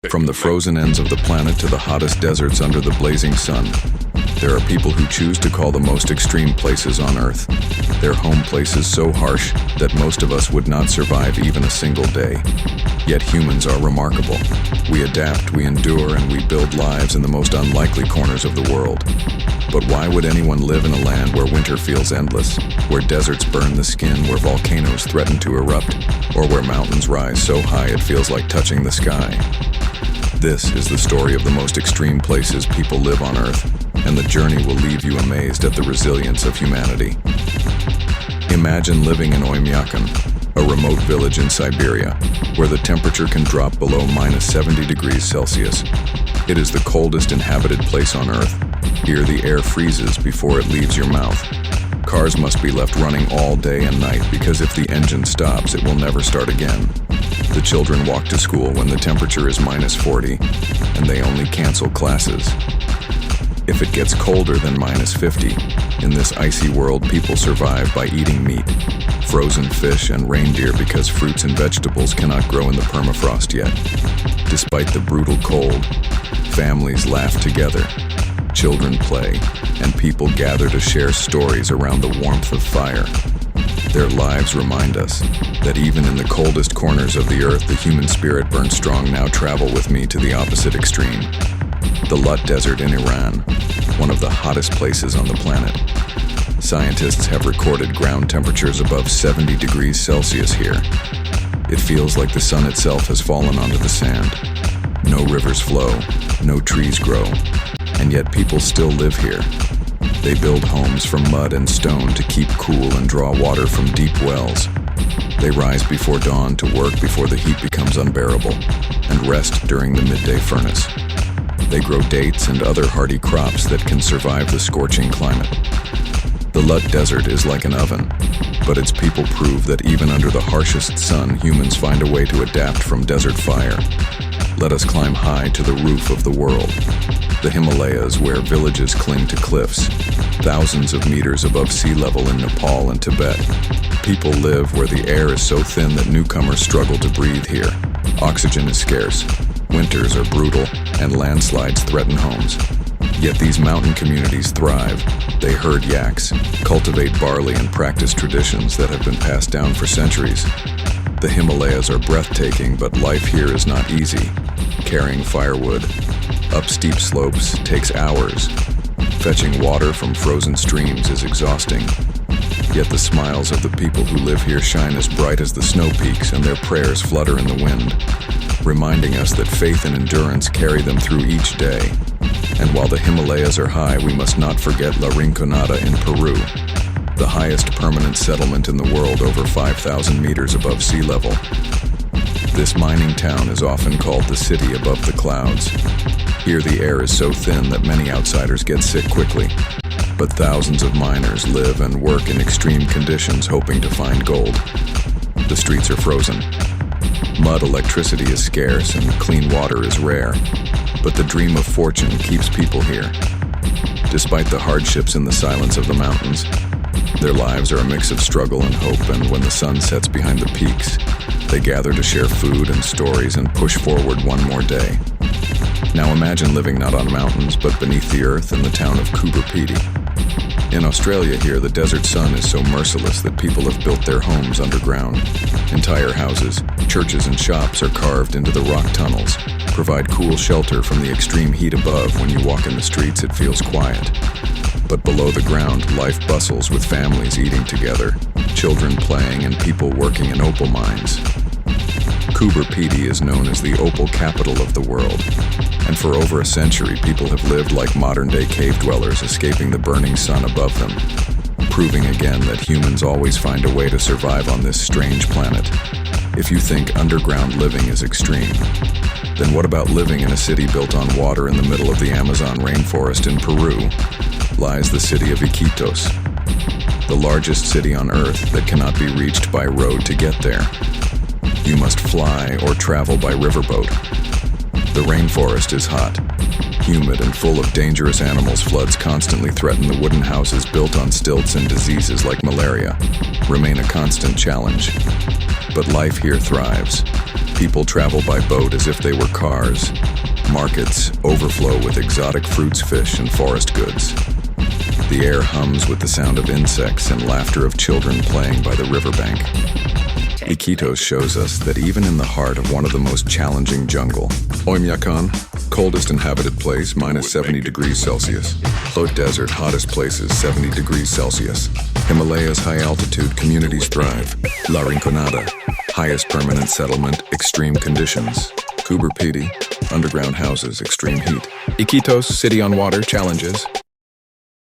From the frozen ends of the planet to the hottest deserts under the blazing sun, there are people who choose to call the most extreme places on Earth their home places so harsh that most of us would not survive even a single day. Yet humans are remarkable. We adapt, we endure, and we build lives in the most unlikely corners of the world. But why would anyone live in a land where winter feels endless, where deserts burn the skin, where volcanoes threaten to erupt, or where mountains rise so high it feels like touching the sky? This is the story of the most extreme places people live on Earth, and the journey will leave you amazed at the resilience of humanity. Imagine living in Oymyakon, a remote village in Siberia, where the temperature can drop below -70 degrees Celsius. It is the coldest inhabited place on Earth. Here the air freezes before it leaves your mouth. Cars must be left running all day and night because if the engine stops, it will never start again. The children walk to school when the temperature is -40, and they only cancel classes. If it gets colder than -50, in this icy world people survive by eating meat, frozen fish, and reindeer because fruits and vegetables cannot grow in the permafrost yet. Despite the brutal cold, families laugh together, children play, and people gather to share stories around the warmth of fire. Their lives remind us that even in the coldest corners of the earth, the human spirit burns strong. Now travel with me to the opposite extreme. The Lut Desert in Iran, one of the hottest places on the planet. Scientists have recorded ground temperatures above 70 degrees Celsius here. It feels like the sun itself has fallen onto the sand. No rivers flow, no trees grow, and yet people still live here. They build homes from mud and stone to keep cool and draw water from deep wells. They rise before dawn to work before the heat becomes unbearable, and rest during the midday furnace. They grow dates and other hardy crops that can survive the scorching climate. The Lut Desert is like an oven, but its people prove that even under the harshest sun, humans find a way to adapt from desert fire. Let us climb high to the roof of the world. The Himalayas, where villages cling to cliffs, thousands of meters above sea level in Nepal and Tibet. People live where the air is so thin that newcomers struggle to breathe here. Oxygen is scarce, winters are brutal, and landslides threaten homes. Yet these mountain communities thrive. They herd yaks, cultivate barley, and practice traditions that have been passed down for centuries. The Himalayas are breathtaking, but life here is not easy. Carrying firewood up steep slopes takes hours. Fetching water from frozen streams is exhausting. Yet the smiles of the people who live here shine as bright as the snow peaks, and their prayers flutter in the wind, reminding us that faith and endurance carry them through each day. And while the Himalayas are high, we must not forget La Rinconada in Peru, the highest permanent settlement in the world, over 5,000 meters above sea level. This mining town is often called the city above the clouds. Here the air is so thin that many outsiders get sick quickly, but thousands of miners live and work in extreme conditions hoping to find gold. The streets are frozen. Mud electricity is scarce and clean water is rare, but the dream of fortune keeps people here. Despite the hardships in the silence of the mountains, their lives are a mix of struggle and hope, and when the sun sets behind the peaks, they gather to share food and stories and push forward one more day. Now imagine living not on mountains, but beneath the earth in the town of Coldest. In Australia here, the desert sun is so merciless that people have built their homes underground. Entire houses, churches, and shops are carved into the rock tunnels, provide cool shelter from the extreme heat above. When you walk in the streets, it feels quiet. But below the ground, life bustles with families eating together, children playing, and people working in opal mines. Coldest is known as the opal capital of the world, and for over a century people have lived like modern-day cave dwellers, escaping the burning sun above them, proving again that humans always find a way to survive on this strange planet. If you think underground living is extreme, then what about living in a city built on water in the middle of the Amazon rainforest? In Peru lies the city of Iquitos, the largest city on Earth that cannot be reached by road to get there. You must fly or travel by riverboat. The rainforest is hot, humid, and full of dangerous animals. Floods constantly threaten the wooden houses built on stilts, and diseases like malaria remain a constant challenge. But life here thrives. People travel by boat as if they were cars. Markets overflow with exotic fruits, fish, and forest goods. The air hums with the sound of insects and laughter of children playing by the riverbank. Iquitos shows us that even in the heart of one of the most challenging jungle, Oymyakon, coldest inhabited place, minus 70 degrees Celsius. Low desert, hottest places, 70 degrees Celsius. Himalayas, high altitude, communities thrive. La Rinconada, highest permanent settlement, extreme conditions. Kuber Pidi, underground houses, extreme heat. Iquitos, city on water, challenges.